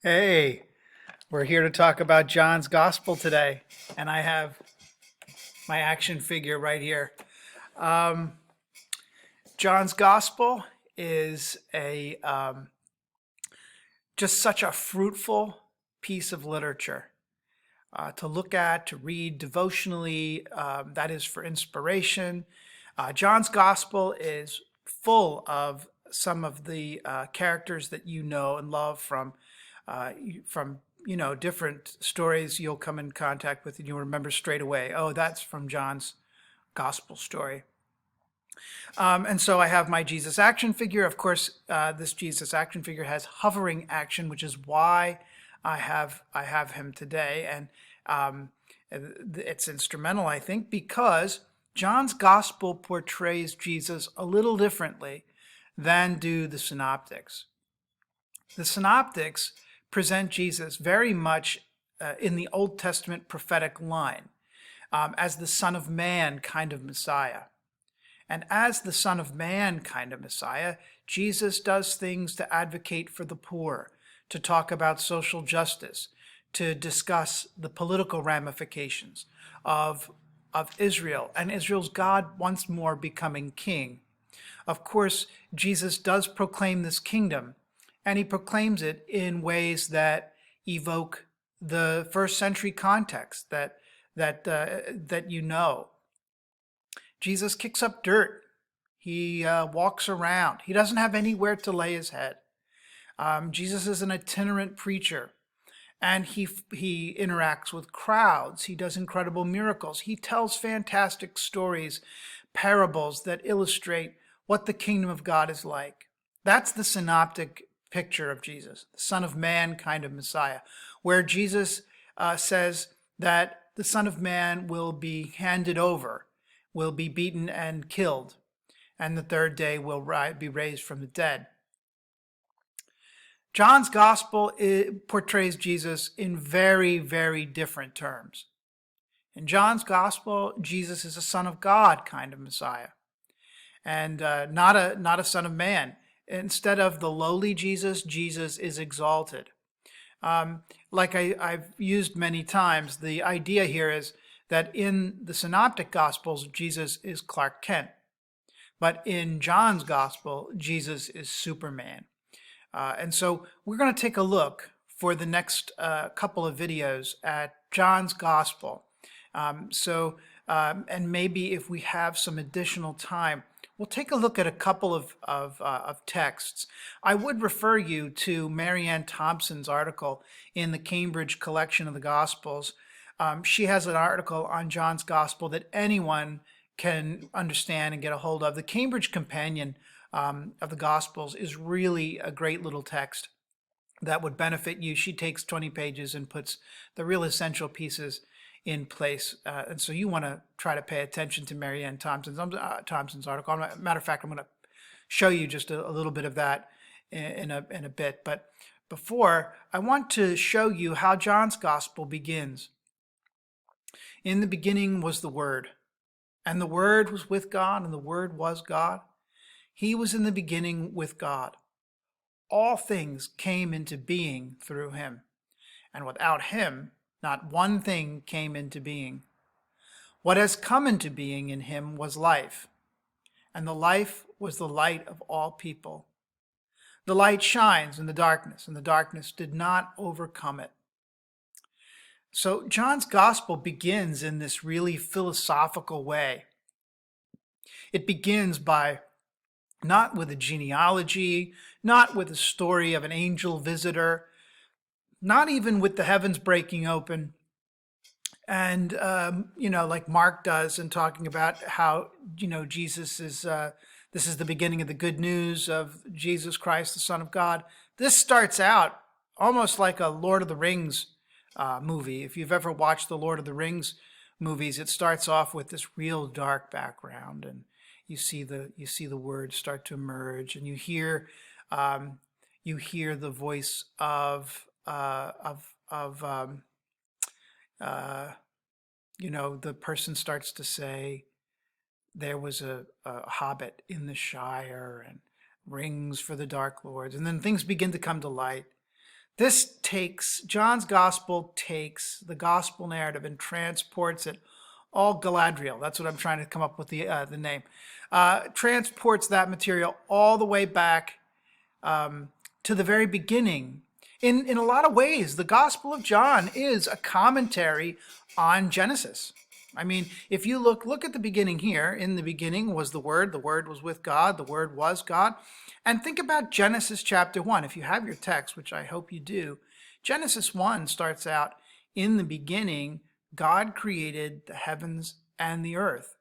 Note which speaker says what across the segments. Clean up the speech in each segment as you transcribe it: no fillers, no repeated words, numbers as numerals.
Speaker 1: Hey, we're here to talk about John's Gospel today, and I have my action figure right here. Um, John's Gospel is a just such a fruitful piece of literature to look at, to read devotionally. That is for inspiration. John's Gospel is full of some of the characters that you know and love from different stories you'll come in contact with and you'll remember straight away. Oh, that's from John's Gospel story. And so I have my Jesus action figure. Of course, this Jesus action figure has hovering action, which is why I have him today, and it's instrumental, I think, because John's Gospel portrays Jesus a little differently than do the Synoptics. The Synoptics present Jesus very much in the Old Testament prophetic line as the Son of Man kind of Messiah. And as the Son of Man kind of Messiah, Jesus does things to advocate for the poor, to talk about social justice, to discuss the political ramifications of Israel and Israel's God once more becoming king. Of course, Jesus does proclaim this kingdom, and he proclaims it in ways that evoke the first century context that you know. Jesus kicks up dirt. He walks around. He doesn't have anywhere to lay his head. Jesus is an itinerant preacher, and he interacts with crowds. He does incredible miracles. He tells fantastic stories, parables that illustrate what the kingdom of God is like. That's the synoptic picture of Jesus, the Son of Man kind of Messiah, where Jesus says that the Son of Man will be handed over, will be beaten and killed, and the third day will be raised from the dead. John's Gospel portrays Jesus in very, very different terms. In John's Gospel, Jesus is a Son of God kind of Messiah, and not a Son of Man. Instead of the lowly Jesus, Jesus is exalted. Like I've used many times, the idea here is that in the Synoptic Gospels, Jesus is Clark Kent. But in John's Gospel, Jesus is Superman. And so we're going to take a look for the next couple of videos at John's Gospel. And maybe if we have some additional time, we'll take a look at a couple of texts. I would refer you to Marianne Thompson's article in the Cambridge Collection of the Gospels. She has an article on John's Gospel that anyone can understand and get a hold of. The Cambridge Companion of the Gospels is really a great little text that would benefit you. She takes 20 pages and puts the real essential pieces in place. And so you want to try to pay attention to Marianne Thompson's article. Matter of fact, I'm going to show you just a little bit of that in a bit. But before, I want to show you how John's Gospel begins. In the beginning was the Word, and the Word was with God, and the Word was God. He was in the beginning with God. All things came into being through him, and without him, not one thing came into being. What has come into being in him was life, and the life was the light of all people. The light shines in the darkness, and the darkness did not overcome it. So John's Gospel begins in this really philosophical way. It begins by not with a genealogy, not with a story of an angel visitor, not even with the heavens breaking open, and like Mark does in talking about how Jesus is this is the beginning of the good news of Jesus Christ, the Son of God. This starts out almost like a Lord of the Rings movie. If you've ever watched the Lord of the Rings movies, it starts off with this real dark background, and you see the words start to emerge, and you hear the voice of the person starts to say, there was a hobbit in the Shire, and rings for the Dark Lords, and then things begin to come to light. John's gospel takes the gospel narrative and transports it all Galadriel. That's what I'm trying to come up with the name. Transports that material all the way back to the very beginning. In a lot of ways, the Gospel of John is a commentary on Genesis. I mean, if you look at the beginning here, in the beginning was the Word was with God, the Word was God. And think about Genesis chapter 1. If you have your text, which I hope you do, Genesis 1 starts out, in the beginning, God created the heavens and the earth.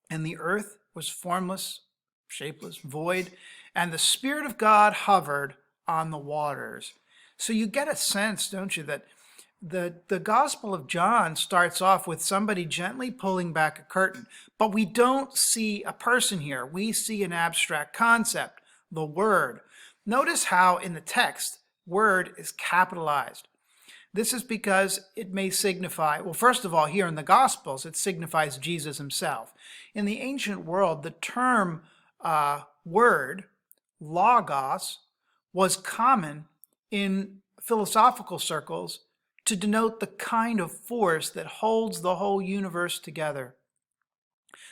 Speaker 1: And the earth was formless, shapeless, void, and the Spirit of God hovered on the waters. So you get a sense, don't you, that the Gospel of John starts off with somebody gently pulling back a curtain, but we don't see a person here. We see an abstract concept, the Word. Notice how in the text, Word is capitalized. This is because it may signify, well, first of all, here in the Gospels, it signifies Jesus himself. In the ancient world, the term word, logos, was common in philosophical circles to denote the kind of force that holds the whole universe together.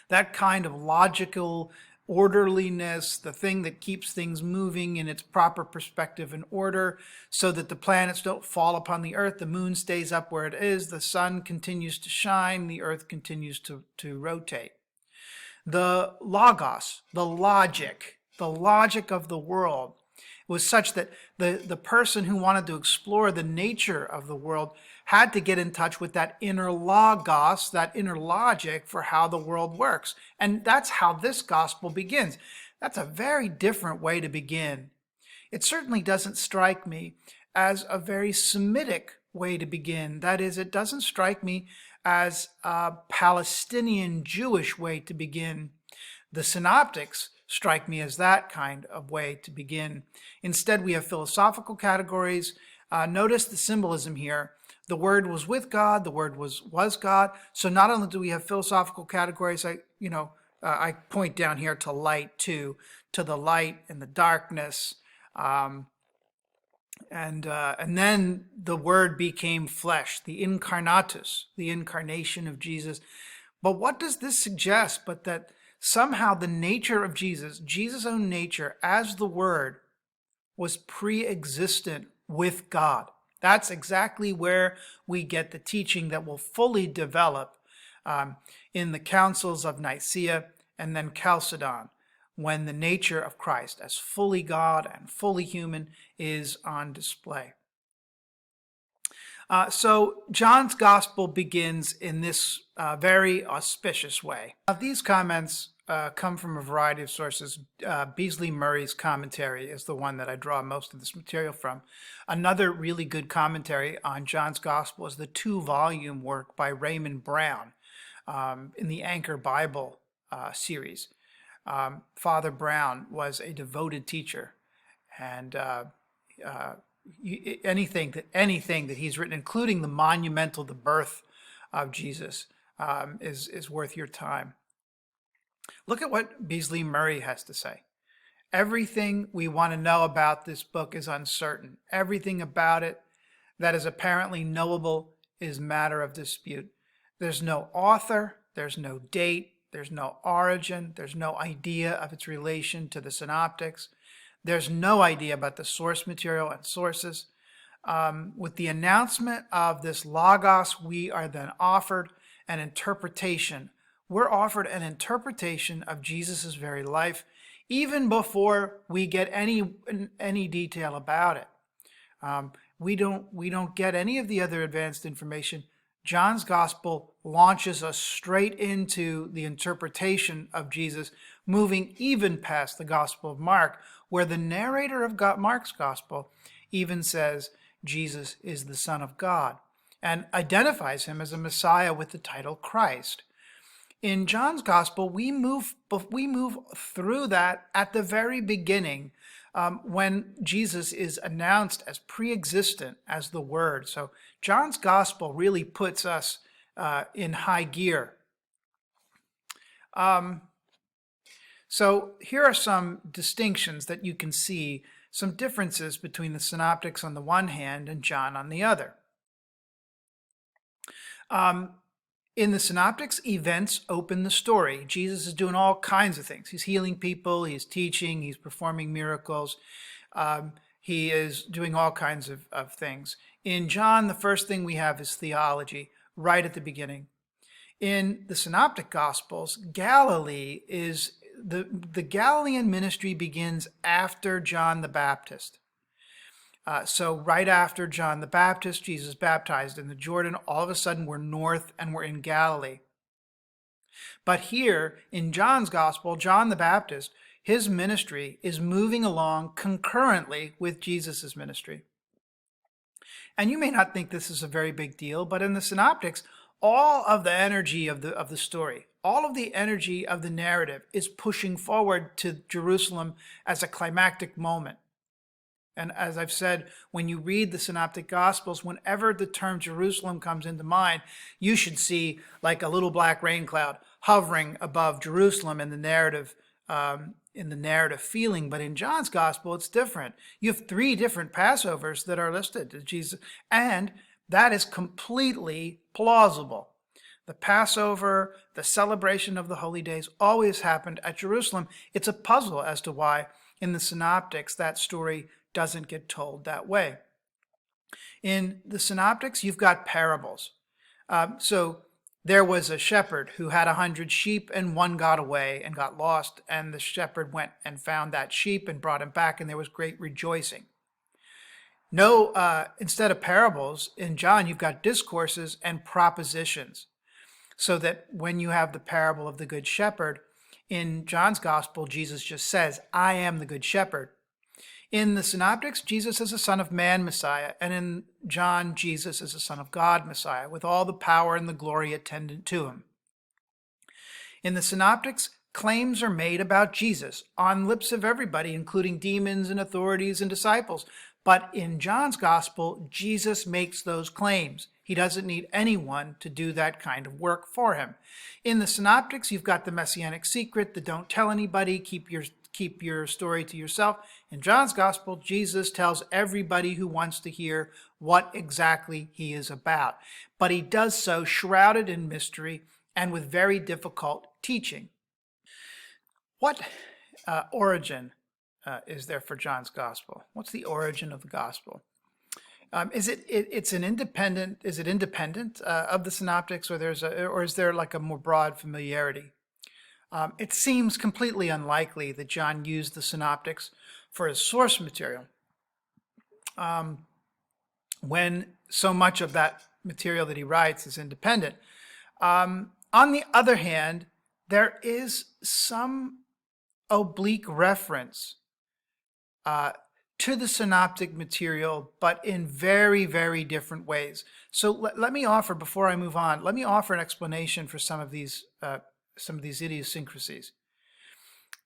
Speaker 1: That kind of logical orderliness, the thing that keeps things moving in its proper perspective and order so that the planets don't fall upon the earth, the moon stays up where it is, the sun continues to shine, the earth continues to rotate. The logos, the logic of the world was such that the person who wanted to explore the nature of the world had to get in touch with that inner logos, that inner logic for how the world works. And that's how this gospel begins. That's a very different way to begin. It certainly doesn't strike me as a very Semitic way to begin. That is, it doesn't strike me as a Palestinian Jewish way to begin. The Synoptics strike me as that kind of way to begin. Instead, we have philosophical categories. Notice the symbolism here. The Word was with God, the Word was God. So not only do we have philosophical categories, I point down here to light too, to the light and the darkness. And then the Word became flesh, the incarnatus, the incarnation of Jesus. But what does this suggest but that somehow the nature of Jesus' own nature as the Word, was pre-existent with God? That's exactly where we get the teaching that will fully develop in the councils of Nicaea and then Chalcedon, when the nature of Christ as fully God and fully human is on display. So John's gospel begins in this very auspicious way. Now, these comments come from a variety of sources. Beasley Murray's commentary is the one that I draw most of this material from. Another really good commentary on John's gospel is the 2-volume work by Raymond Brown in the Anchor Bible series. Father Brown was a devoted teacher, and anything that he's written, including the monumental The Birth of Jesus, is worth your time. Look at what Beasley Murray has to say. Everything we want to know about this book is uncertain. Everything about it that is apparently knowable is matter of dispute. There's no author, there's no date, there's no origin, there's no idea of its relation to the synoptics. There's no idea about the source material and sources. With the announcement of this logos, we are then offered an interpretation. We're offered an interpretation of Jesus' very life, even before we get any detail about it. We don't get any of the other advanced information. John's gospel launches us straight into the interpretation of Jesus, moving even past the Gospel of Mark, where the narrator of Mark's gospel even says Jesus is the Son of God and identifies him as a Messiah with the title Christ. In John's gospel, we move through that at the very beginning, when Jesus is announced as pre-existent as the Word. So John's gospel really puts us in high gear. So here are some distinctions that you can see some differences between the Synoptics on the one hand and John on the other. In the Synoptics, events open the story. Jesus is doing all kinds of things. He's healing people, he's teaching, he's performing miracles. He is doing all kinds of things. In John, the first thing we have is theology, right at the beginning. In the Synoptic Gospels, Galilee is the Galilean ministry begins after John the Baptist. So right after John the Baptist, Jesus baptized in the Jordan, all of a sudden we're north and we're in Galilee. But here in John's Gospel, John the Baptist, his ministry is moving along concurrently with Jesus' ministry. And you may not think this is a very big deal, but in the Synoptics, all of the energy of the story, all of the energy of the narrative is pushing forward to Jerusalem as a climactic moment. And as I've said, when you read the Synoptic Gospels, whenever the term Jerusalem comes into mind, you should see like a little black rain cloud hovering above Jerusalem in the narrative feeling. But in John's Gospel, it's different. You have 3 different Passovers that are listed to Jesus, and that is completely plausible. The Passover, the celebration of the holy days always happened at Jerusalem. It's a puzzle as to why in the Synoptics that story doesn't get told that way. In the Synoptics, you've got parables. So there was a shepherd who had 100 sheep and one got away and got lost, and the shepherd went and found that sheep and brought him back, and there was great rejoicing. Instead of parables, in John, you've got discourses and propositions. So that when you have the parable of the Good Shepherd, in John's Gospel, Jesus just says, I am the Good Shepherd. In the Synoptics, Jesus is a Son of Man Messiah, and in John, Jesus is a Son of God Messiah, with all the power and the glory attendant to him. In the Synoptics, claims are made about Jesus on lips of everybody, including demons and authorities and disciples. But in John's Gospel, Jesus makes those claims. He doesn't need anyone to do that kind of work for him. In the Synoptics, you've got the Messianic secret, the don't tell anybody, keep your story to yourself. In John's Gospel, Jesus tells everybody who wants to hear what exactly he is about. But he does so shrouded in mystery and with very difficult teaching. What origin is there for John's Gospel? What's the origin of the Gospel? Is it independent of the Synoptics, or is there like a more broad familiarity? It seems completely unlikely that John used the Synoptics for his source material, when so much of that material that he writes is independent. On the other hand, there is some oblique reference to the synoptic material, but in very, very different ways. So let me offer, before I move on, let me offer an explanation for some of these idiosyncrasies.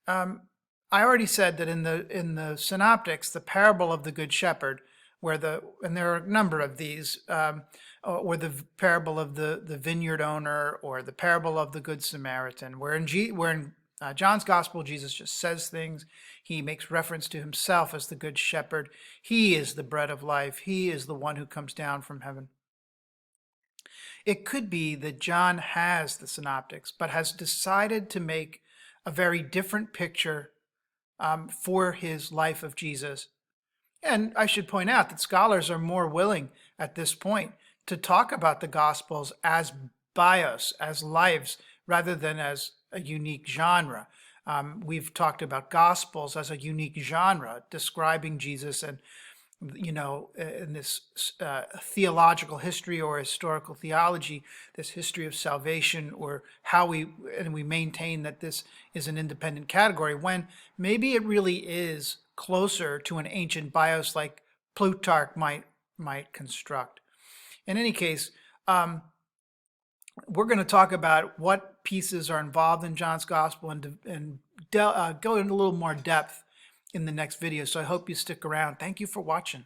Speaker 1: I already said that in the synoptics, the parable of the Good Shepherd, and there are a number of these, or the parable of the vineyard owner, or the parable of the Good Samaritan, where in John's Gospel, Jesus just says things. He makes reference to himself as the Good Shepherd. He is the bread of life. He is the one who comes down from heaven. It could be that John has the synoptics, but has decided to make a very different picture for his life of Jesus. And I should point out that scholars are more willing at this point to talk about the Gospels as bios, as lives, rather than as a unique genre. We've talked about Gospels as a unique genre, describing Jesus and, in this theological history or historical theology, this history of salvation, or how we maintain that this is an independent category, when maybe it really is closer to an ancient bios like Plutarch might construct. In any case, we're going to talk about what pieces are involved in John's Gospel and go into a little more depth in the next video. So I hope you stick around. Thank you for watching.